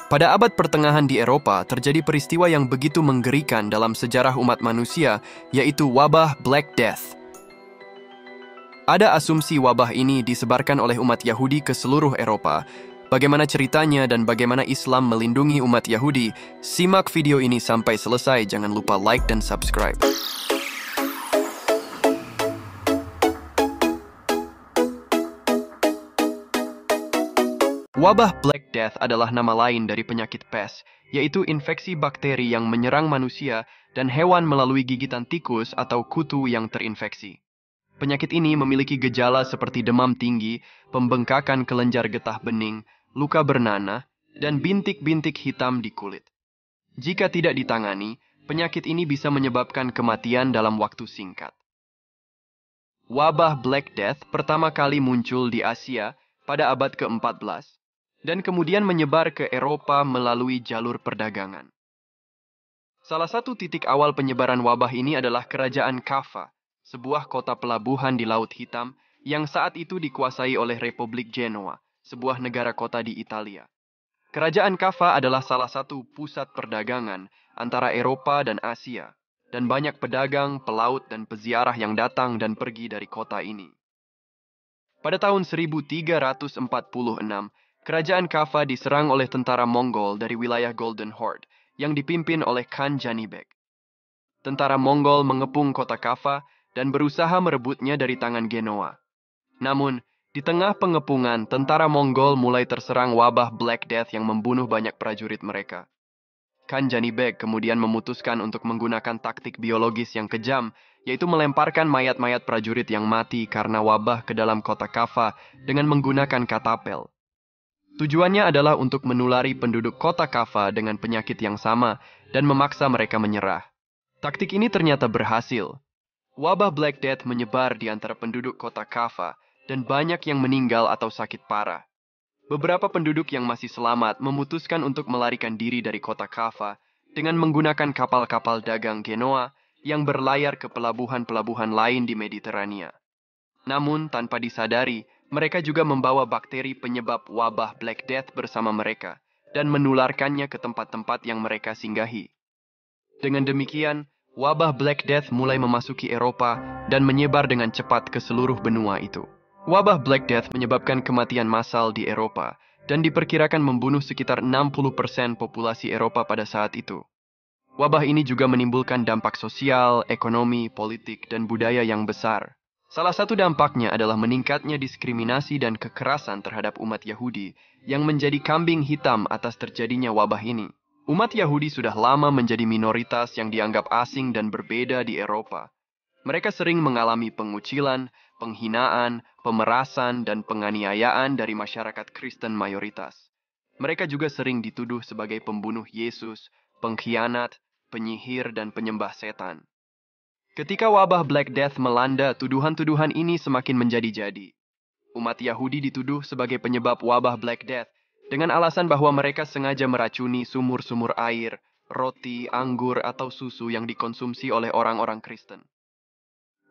Pada abad pertengahan di Eropa, terjadi peristiwa yang begitu menggerikan dalam sejarah umat manusia, yaitu wabah Black Death. Ada asumsi wabah ini disebarkan oleh umat Yahudi ke seluruh Eropa. Bagaimana ceritanya dan bagaimana Islam melindungi umat Yahudi? Simak video ini sampai selesai, jangan lupa like dan subscribe. Wabah Black Death adalah nama lain dari penyakit pes, yaitu infeksi bakteri yang menyerang manusia dan hewan melalui gigitan tikus atau kutu yang terinfeksi. Penyakit ini memiliki gejala seperti demam tinggi, pembengkakan kelenjar getah bening, luka bernanah, dan bintik-bintik hitam di kulit. Jika tidak ditangani, penyakit ini bisa menyebabkan kematian dalam waktu singkat. Wabah Black Death pertama kali muncul di Asia pada abad ke-14 dan kemudian menyebar ke Eropa melalui jalur perdagangan. Salah satu titik awal penyebaran wabah ini adalah Kerajaan Kaffa, sebuah kota pelabuhan di Laut Hitam yang saat itu dikuasai oleh Republik Genoa, sebuah negara kota di Italia. Kerajaan Kaffa adalah salah satu pusat perdagangan antara Eropa dan Asia, dan banyak pedagang, pelaut, dan peziarah yang datang dan pergi dari kota ini. Pada tahun 1346, Kerajaan Kaffa diserang oleh tentara Mongol dari wilayah Golden Horde yang dipimpin oleh Khan Janibek. Tentara Mongol mengepung kota Kaffa dan berusaha merebutnya dari tangan Genoa. Namun, di tengah pengepungan, tentara Mongol mulai terserang wabah Black Death yang membunuh banyak prajurit mereka. Khan Janibek kemudian memutuskan untuk menggunakan taktik biologis yang kejam, yaitu melemparkan mayat-mayat prajurit yang mati karena wabah ke dalam kota Kaffa dengan menggunakan katapel. Tujuannya adalah untuk menulari penduduk kota Kaffa dengan penyakit yang sama dan memaksa mereka menyerah. Taktik ini ternyata berhasil. Wabah Black Death menyebar di antara penduduk kota Kaffa dan banyak yang meninggal atau sakit parah. Beberapa penduduk yang masih selamat memutuskan untuk melarikan diri dari kota Kaffa dengan menggunakan kapal-kapal dagang Genoa yang berlayar ke pelabuhan-pelabuhan lain di Mediterania. Namun, tanpa disadari, mereka juga membawa bakteri penyebab wabah Black Death bersama mereka dan menularkannya ke tempat-tempat yang mereka singgahi. Dengan demikian, wabah Black Death mulai memasuki Eropa dan menyebar dengan cepat ke seluruh benua itu. Wabah Black Death menyebabkan kematian massal di Eropa dan diperkirakan membunuh sekitar 60% populasi Eropa pada saat itu. Wabah ini juga menimbulkan dampak sosial, ekonomi, politik, dan budaya yang besar. Salah satu dampaknya adalah meningkatnya diskriminasi dan kekerasan terhadap umat Yahudi yang menjadi kambing hitam atas terjadinya wabah ini. Umat Yahudi sudah lama menjadi minoritas yang dianggap asing dan berbeda di Eropa. Mereka sering mengalami pengucilan, penghinaan, pemerasan, dan penganiayaan dari masyarakat Kristen mayoritas. Mereka juga sering dituduh sebagai pembunuh Yesus, pengkhianat, penyihir, dan penyembah setan. Ketika wabah Black Death melanda, tuduhan-tuduhan ini semakin menjadi-jadi. Umat Yahudi dituduh sebagai penyebab wabah Black Death dengan alasan bahwa mereka sengaja meracuni sumur-sumur air, roti, anggur, atau susu yang dikonsumsi oleh orang-orang Kristen.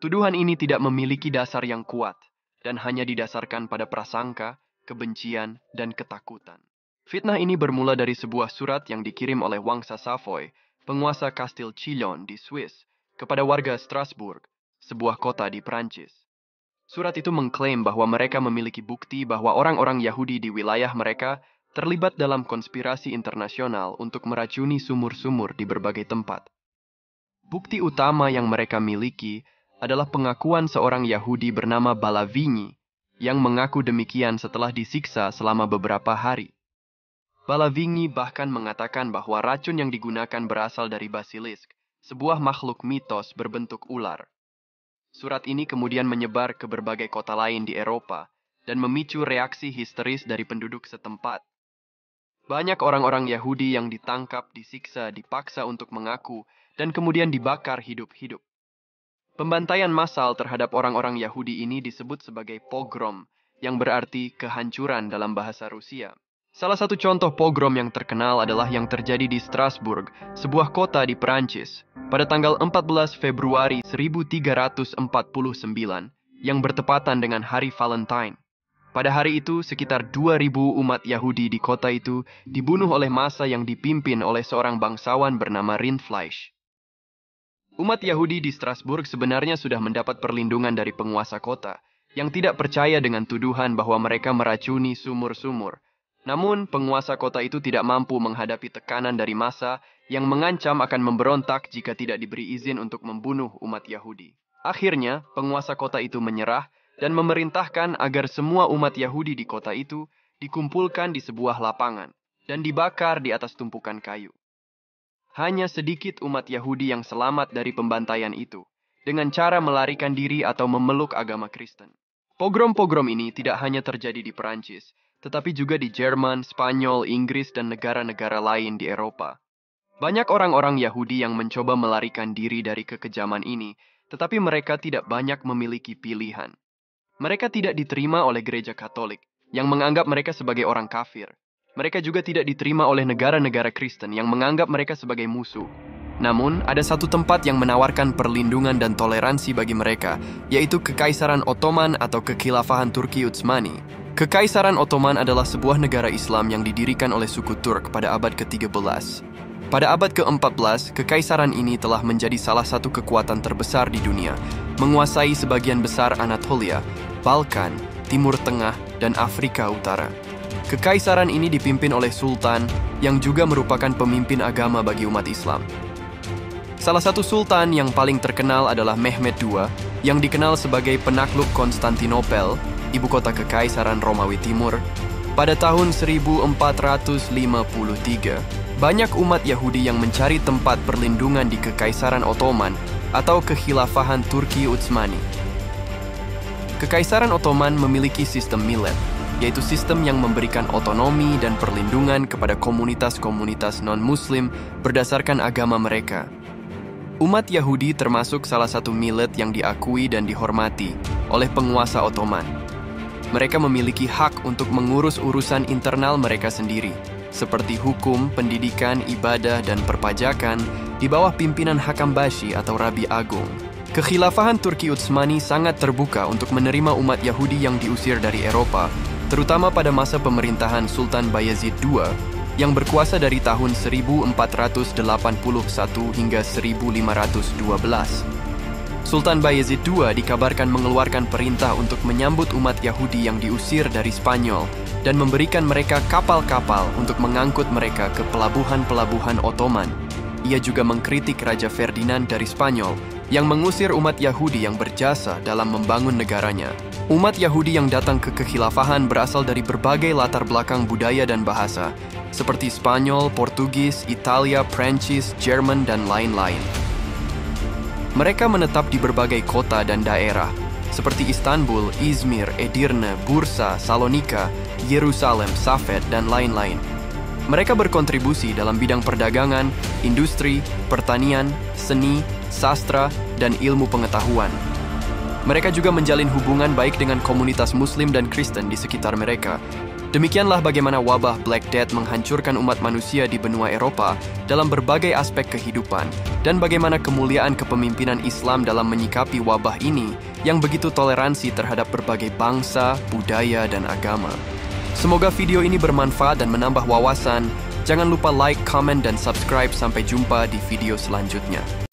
Tuduhan ini tidak memiliki dasar yang kuat dan hanya didasarkan pada prasangka, kebencian, dan ketakutan. Fitnah ini bermula dari sebuah surat yang dikirim oleh Wangsa Savoy, penguasa Kastil Chillon di Swiss, kepada warga Strasbourg, sebuah kota di Prancis. Surat itu mengklaim bahwa mereka memiliki bukti bahwa orang-orang Yahudi di wilayah mereka terlibat dalam konspirasi internasional untuk meracuni sumur-sumur di berbagai tempat. Bukti utama yang mereka miliki adalah pengakuan seorang Yahudi bernama Balavigny yang mengaku demikian setelah disiksa selama beberapa hari. Balavigny bahkan mengatakan bahwa racun yang digunakan berasal dari basilisk, sebuah makhluk mitos berbentuk ular. Surat ini kemudian menyebar ke berbagai kota lain di Eropa dan memicu reaksi histeris dari penduduk setempat. Banyak orang-orang Yahudi yang ditangkap, disiksa, dipaksa untuk mengaku, dan kemudian dibakar hidup-hidup. Pembantaian massal terhadap orang-orang Yahudi ini disebut sebagai pogrom, yang berarti kehancuran dalam bahasa Rusia. Salah satu contoh pogrom yang terkenal adalah yang terjadi di Strasbourg, sebuah kota di Prancis, pada tanggal 14 Februari 1349, yang bertepatan dengan Hari Valentine. Pada hari itu, sekitar 2.000 umat Yahudi di kota itu dibunuh oleh massa yang dipimpin oleh seorang bangsawan bernama Rindfleisch. Umat Yahudi di Strasbourg sebenarnya sudah mendapat perlindungan dari penguasa kota, yang tidak percaya dengan tuduhan bahwa mereka meracuni sumur-sumur. Namun, penguasa kota itu tidak mampu menghadapi tekanan dari massa yang mengancam akan memberontak jika tidak diberi izin untuk membunuh umat Yahudi. Akhirnya, penguasa kota itu menyerah dan memerintahkan agar semua umat Yahudi di kota itu dikumpulkan di sebuah lapangan dan dibakar di atas tumpukan kayu. Hanya sedikit umat Yahudi yang selamat dari pembantaian itu, dengan cara melarikan diri atau memeluk agama Kristen. Pogrom-pogrom ini tidak hanya terjadi di Perancis, tetapi juga di Jerman, Spanyol, Inggris, dan negara-negara lain di Eropa. Banyak orang-orang Yahudi yang mencoba melarikan diri dari kekejaman ini, tetapi mereka tidak banyak memiliki pilihan. Mereka tidak diterima oleh gereja Katolik, yang menganggap mereka sebagai orang kafir. Mereka juga tidak diterima oleh negara-negara Kristen yang menganggap mereka sebagai musuh. Namun, ada satu tempat yang menawarkan perlindungan dan toleransi bagi mereka, yaitu Kekaisaran Ottoman atau Kekhilafahan Turki Utsmani. Kekaisaran Ottoman adalah sebuah negara Islam yang didirikan oleh suku Turk pada abad ke-13. Pada abad ke-14, kekaisaran ini telah menjadi salah satu kekuatan terbesar di dunia, menguasai sebagian besar Anatolia, Balkan, Timur Tengah, dan Afrika Utara. Kekaisaran ini dipimpin oleh sultan yang juga merupakan pemimpin agama bagi umat Islam. Salah satu sultan yang paling terkenal adalah Mehmed II, yang dikenal sebagai penakluk Konstantinopel, ibu kota Kekaisaran Romawi Timur. Pada tahun 1453, banyak umat Yahudi yang mencari tempat perlindungan di Kekaisaran Ottoman atau Kekhilafahan Turki Utsmani. Kekaisaran Ottoman memiliki sistem millet, yaitu sistem yang memberikan otonomi dan perlindungan kepada komunitas-komunitas non-Muslim berdasarkan agama mereka. Umat Yahudi termasuk salah satu millet yang diakui dan dihormati oleh penguasa Ottoman. Mereka memiliki hak untuk mengurus urusan internal mereka sendiri, seperti hukum, pendidikan, ibadah, dan perpajakan di bawah pimpinan Hakam Bashi atau Rabi Agung. Kekhilafahan Turki Utsmani sangat terbuka untuk menerima umat Yahudi yang diusir dari Eropa, terutama pada masa pemerintahan Sultan Bayezid II yang berkuasa dari tahun 1481 hingga 1512. Sultan Bayezid II dikabarkan mengeluarkan perintah untuk menyambut umat Yahudi yang diusir dari Spanyol dan memberikan mereka kapal-kapal untuk mengangkut mereka ke pelabuhan-pelabuhan Ottoman. Ia juga mengkritik Raja Ferdinand dari Spanyol yang mengusir umat Yahudi yang berjasa dalam membangun negaranya. Umat Yahudi yang datang ke kekhilafahan berasal dari berbagai latar belakang budaya dan bahasa, seperti Spanyol, Portugis, Italia, Prancis, Jerman, dan lain-lain. Mereka menetap di berbagai kota dan daerah, seperti Istanbul, Izmir, Edirne, Bursa, Salonika, Yerusalem, Safed, dan lain-lain. Mereka berkontribusi dalam bidang perdagangan, industri, pertanian, seni, sastra, dan ilmu pengetahuan. Mereka juga menjalin hubungan baik dengan komunitas Muslim dan Kristen di sekitar mereka. Demikianlah bagaimana wabah Black Death menghancurkan umat manusia di benua Eropa dalam berbagai aspek kehidupan, dan bagaimana kemuliaan kepemimpinan Islam dalam menyikapi wabah ini yang begitu toleransi terhadap berbagai bangsa, budaya, dan agama. Semoga video ini bermanfaat dan menambah wawasan. Jangan lupa like, comment, dan subscribe. Sampai jumpa di video selanjutnya.